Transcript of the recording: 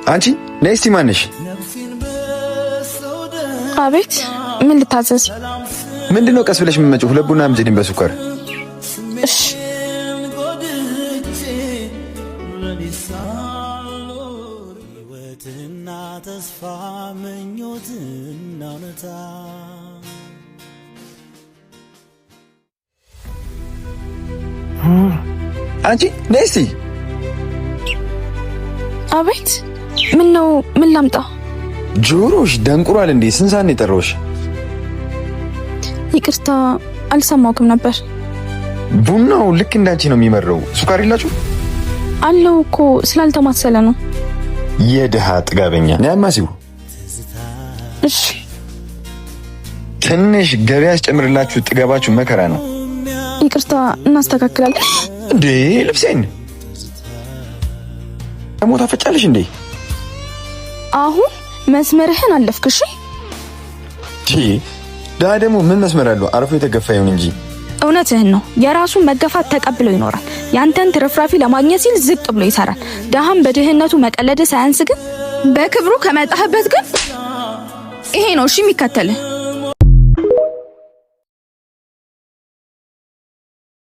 አንቺ ነይ እስቲ ማነሽ? አቤት ምን ልታዘዝ? ምንድነው ቀስ ብለሽ የምትመጪው? ሁለት ቡና አምጪልኝ በስኳር። እሺ ተስፋ ምኞትና እውነታ አንቺ ነይ እስቲ። አቤት ምን ነው? ምን ላምጣ? ጆሮሽ ደንቁሯል እንዴ? ስንት ሰዓት ነው የጠራሁሽ? ይቅርታ አልሰማሁም ነበር። ቡናው ልክ እንዳንቺ ነው የሚመረው። ሱካር የላችሁ? አለው እኮ ስላልተማሰለ ነው። የድሃ ጥጋበኛ ነማሲው። እሺ ትንሽ ገበያ ያስጨምርላችሁ፣ ጥጋባችሁ መከራ ነው። ይቅርታ እናስተካክላለን። እንዴ ልብሴን ሞታ ፈጫለሽ እንዴ? አሁን መስመርህን አለፍክሽ። ዳ ደግሞ ምን መስመር አለው? አርፎ የተገፋ ይሁን እንጂ። እውነትህን ነው። የራሱን መገፋት ተቀብሎ ይኖራል። ያንተን ትርፍራፊ ለማግኘት ሲል ዝቅ ብሎ ይሰራል። ደሃም በድህነቱ መቀለድ ሳያንስ ግን በክብሩ ከመጣህበት ግን ይሄ ነው እሺ የሚከተልህ።